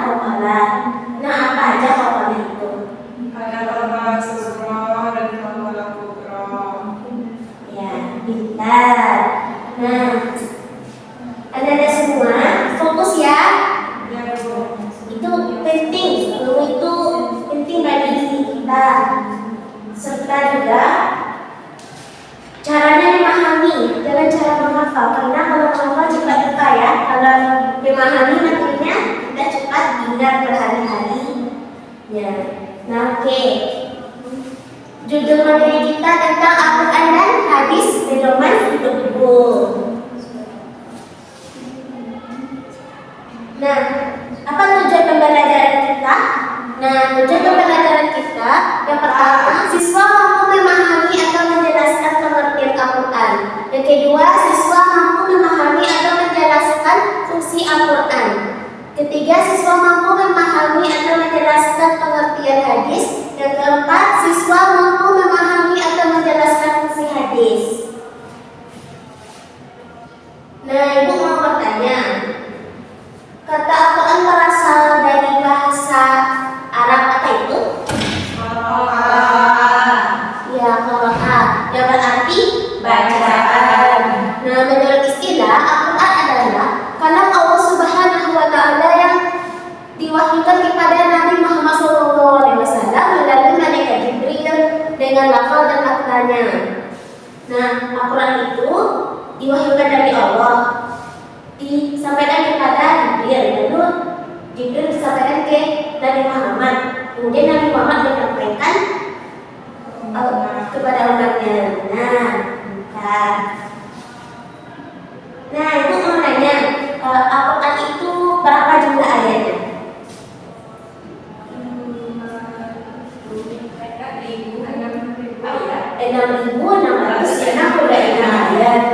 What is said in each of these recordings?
kokola. Nah, apa aja kokola itu? Ada kokola sugra dan kokola kubra. Ya, pintar. Nah, ada semua fokus ya. Ya, Bu. Itu penting, itu penting bagi diri kita. Serta juga caranya memahami, jangan cara menghafal. Karena kalau menghafal cepat lupa ya. Kalau memahami nantinya kita cepat ingat berhari-hari. Ya, nah oke. Judul materi kita tentang Al-Quran dan hadis pedoman hidupku. Nah, apa tujuan pembelajaran kita? Nah, tujuan pembelajaran kita yang pertama, siswa mampu memahami atau menjelaskan pengertian Al-Quran. Yang kedua, siswa mampu memahami atau menjelaskan fungsi Al-Quran. Ketiga, siswa mampu memahami atau menjelaskan pengertian hadis. Yang keempat, siswa mampu memahami atau menjelaskan fungsi hadis. Nah, Ibu mau bertanya, kata Al-Quran berasal dari bahasa Arab apa itu? Ya, qiraah. Yang berarti bacaan. Nah, menurut istilah, Al-Quran adalah kalam Allah Subhanahu wa Ta'ala yang diwahyukan kepada Nabi Muhammad SAW melalui malaikat Jibril dengan lafal dan maknanya. Nah, Al-Quran itu diwahyukan dari Allah, disampaikan kepada Jibril, lalu Jibril disampaikan ke Nabi Muhammad, kemudian Nabi Muhammad menyampaikan kepada umatnya. Nah, itu mau nanya, Al-Quran itu berapa jumlah ayatnya? 6.666 ayat.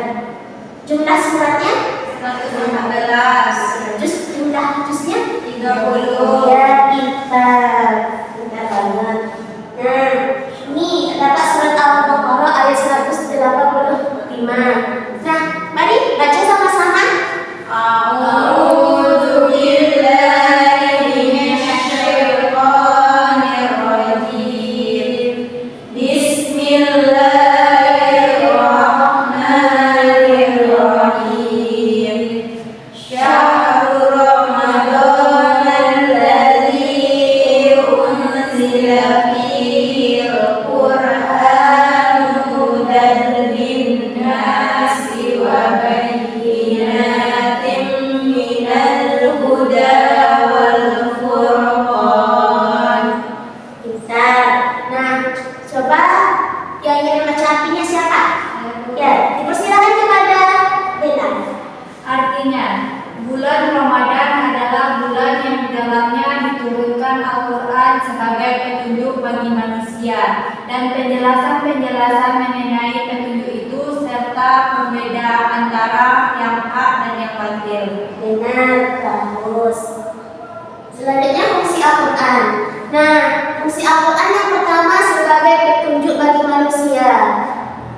Jumlah suratnya 115. jumlah juznya 30. ya, pintar banget. Nah, ini dapat surat Al-Baqarah ayat 185. Nah, mari baca sama-sama. A'udzu billahi minasyaitonir rajim. Bismillahirrahmanirrahim. Syahrul Ramadan alladzi unzila fihi al-Qur'an hudan lin-nasi wa bayyinatin minal huda wal furqan. Pintar. Nah, coba yang ingin membaca artinya siapa? Ya, dipersilakan kepada Bella. Artinya, bulan Ramadan adalah bulan yang di dalamnya diturunkan Al-Quran sebagai petunjuk bagi manusia dan penjelasan-penjelasan mengenai petunjuk itu serta pembeda antara yang hak dan yang batil. Benar, bagus. Selanjutnya fungsi Al-Quran. Nah, fungsi Al-Quran yang pertama sebagai petunjuk bagi manusia.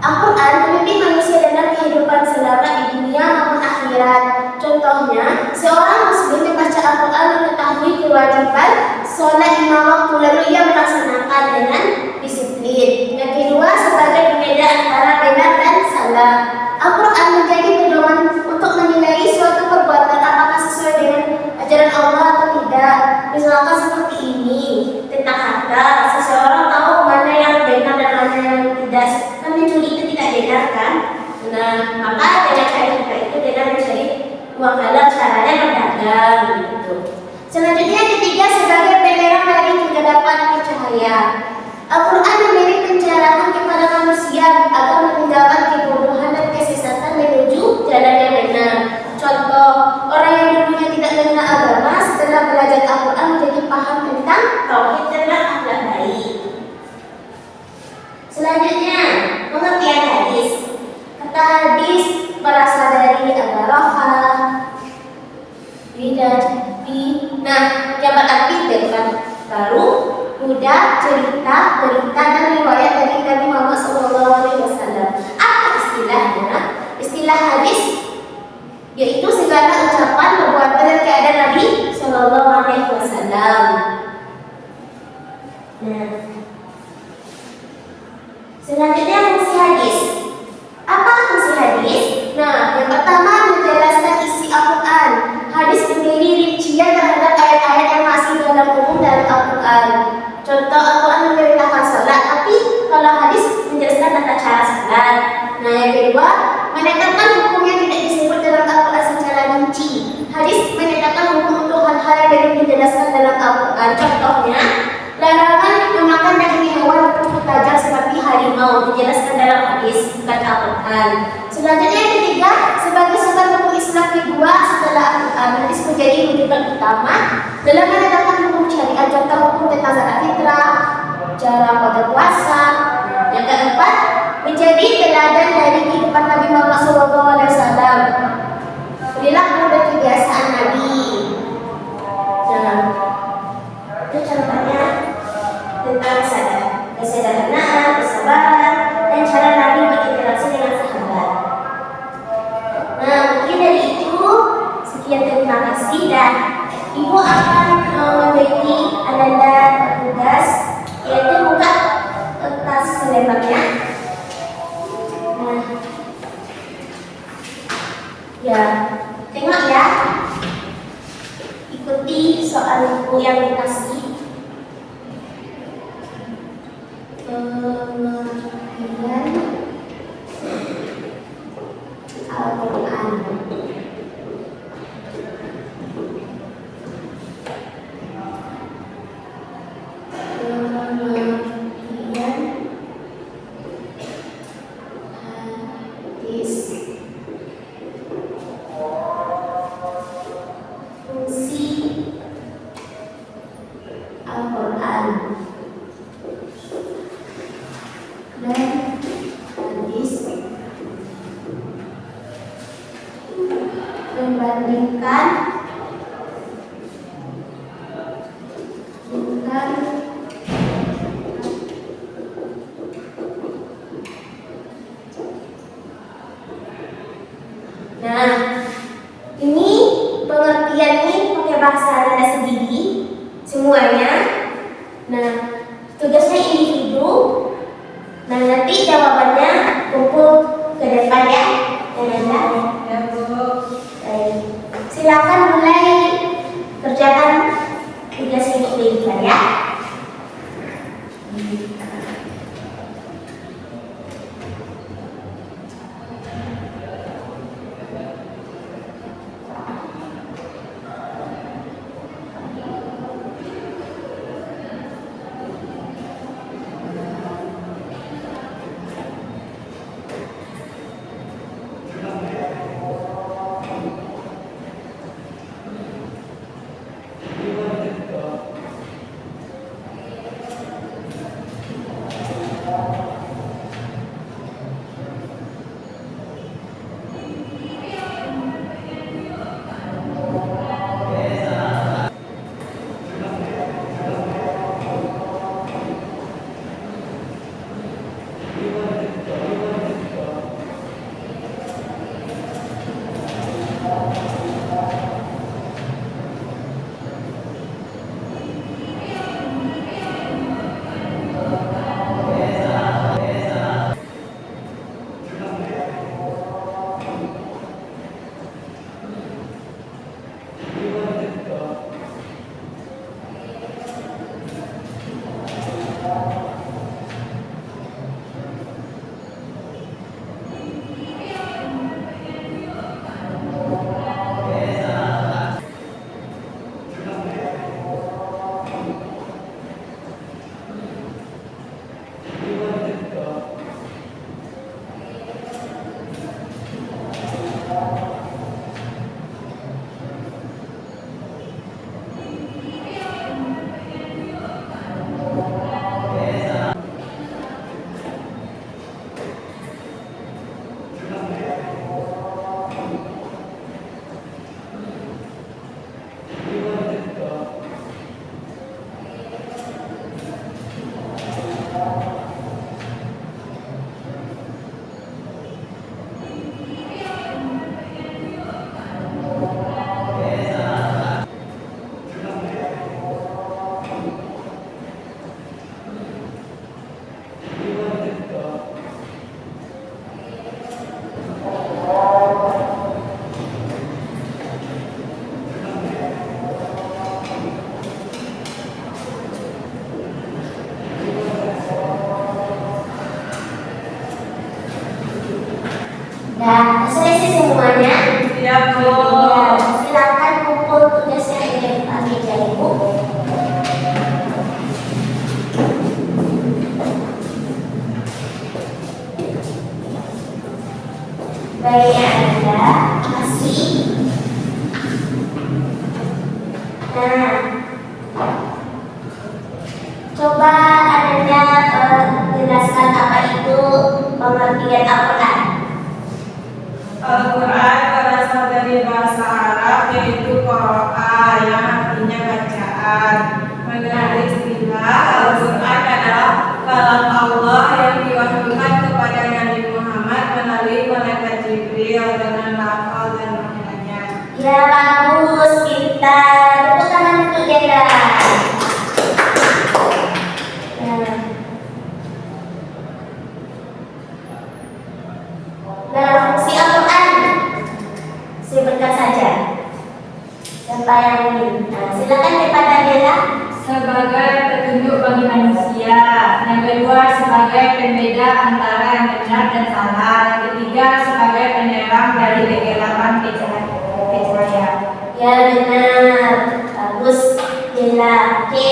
Al-Quran memimpin manusia dalam kehidupan selamat di dunia maupun akhirat. Contohnya, seorang muslim membaca Al-Quran mengetahui kewajiban sholat lima waktu, lalu ia melaksanakan dengan disiplin. Yang kedua, sebagai pembeda antara benar dan salah. Al-Quran menjadi pedoman untuk menilai suatu perbuatan apakah sesuai dengan ajaran Allah atau tidak. Misalkan seperti ini, tentang harta, seseorang tahu mana yang benar dan mana yang tidak. Kan mencuri itu tidak benar kan? Nah, maka dengan cara kita itu dengan mencari uang halal, caranya berdagang gitu. Selanjutnya yang ketiga, sebagai penerang dari kegelapan ke cahaya. Al-Quran memberi pencerahan kepada manusia agar meninggalkan kebodohan dan kesesatan menuju jalan yang benar. Contoh, orang yang dulunya tidak mengenal agama setelah belajar Al-Quran menjadi paham tentang tauhid dan akhlak baik. Selanjutnya, pengertian hadis. Kata hadis berasal dari al-roha, bidah, nah, yang berarti dengan baru, mudah, cerita, berita, dan riwayat dari Nabi Muhammad SAW. Apa istilahnya? Istilah hadis yaitu segala ucapan, perbuatan, dan keadaan Nabi Shallallahu Alaihi Wasallam. Nah, selanjutnya fungsi hadis. Apa fungsi hadis? Nah, yang pertama menjelaskan isi Al-Quran. Hadis menjadi rincian terhadap ayat-ayat yang masih dalam umum dalam Al-Quran. Contoh, Al-Quran memerintahkan salat, tapi kalau hadis menjelaskan tata cara salat. Nah, yang kedua, menetapkan hukum yang tidak disebut dalam Al-Quran secara rinci. Hadis menetapkan hukum untuk hal-hal yang belum dijelaskan dalam Al-Quran. Contohnya, larangan memakan daging hewan bertubuh tajam seperti harimau dijelaskan dalam hadis, bukan Al-Quran. Selanjutnya yang ketiga, sebagai sumber hukum Islam kedua setelah Al-Quran, hadis menjadi rujukan utama dalam menetapkan hukum syariat. Contoh hukum tentang zakat fitrah, cara pada puasa. Yang keempat, menjadi teladan dari kehidupan Nabi Muhammad SAW. Perilaku dan kebiasaan Nabi. Nah, itu contohnya tentang kesederhanaan, kesabaran, dan cara Nabi berinteraksi dengan sahabat. Nah, mungkin dari itu sekian, terima kasih, dan Ibu akan memberi Ananda tugas, yaitu buka kertas selebarnya. Nah, ya, tengok ya, ikuti soal buku yang dikasih. Kemudian Al-Quran. Kemudian hadis. Fungsi Al-Quran dan hadis. Membandingkan nah, ini pengertiannya pakai bahasa Anda sendiri semuanya. Nah, tugasnya individu. Nah, nanti jawabannya kumpul ke depan ya. Ya, Bu. Baik. Silakan mulai kerjakan tugas ini diberikan ya. Nah, selesai semuanya. Siap, Bu. Ya, silakan kumpul tugasnya di depan meja Ibu. Baiknya Anda kasih. Nah, coba Anda jelaskan apa itu pengertian Al-Quran. Al-Quran berasal dari bahasa Arab yaitu qiraah yang artinya bacaan. Mengenai istilah Al-Quran adalah kalam Allah yang diwahyukan kepada Nabi Muhammad melalui malaikat Jibril dengan lafal dan maknanya. Ya bagus, pintar. Tepuk tangan untuk Jeda. Dalam fungsi Al-Quran, sebutkan saja. Siapa yang ingin? Nah, silakan kepada Jeda. Sebagai petunjuk bagi manusia. Yang kedua sebagai pembeda antara yang benar dan salah. Yang ketiga sebagai penerang dari kegelapan kecahayaan. Ya benar, bagus Jeda. Oke.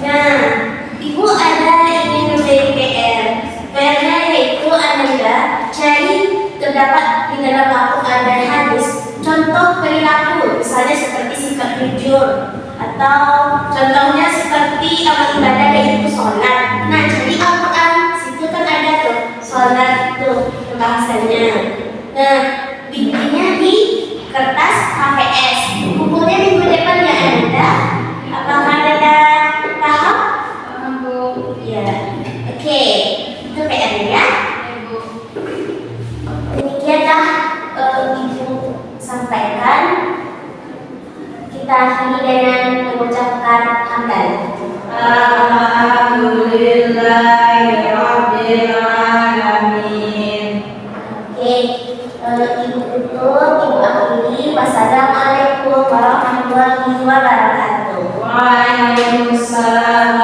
Nah, Ibu ada ingin memberi PR. PR-nya yaitu Anda cari terdapat di dalam Al-Quran dan hadis contoh perilaku, misalnya seperti sikap jujur atau contohnya seperti amal ibadah yaitu sholat. Nah, jadi Al-Quran situ kan ada tuh sholat tuh pembahasannya. Nah, bikinnya di kertas HVS. Kumpulnya minggu depan ya Anda. Apakah Anda paham? Ya, oke. Itu PR-nya ya. Demikianlah Ibu sampaikan. Kita akhiri dengan mengucapkan hamdalah. Alhamdulillahirabbil alamin. Oke, Ibu tutup, Ibu akhiri. Wassalamualaikum warahmatullahi wabarakatuh. Waalaikumsalam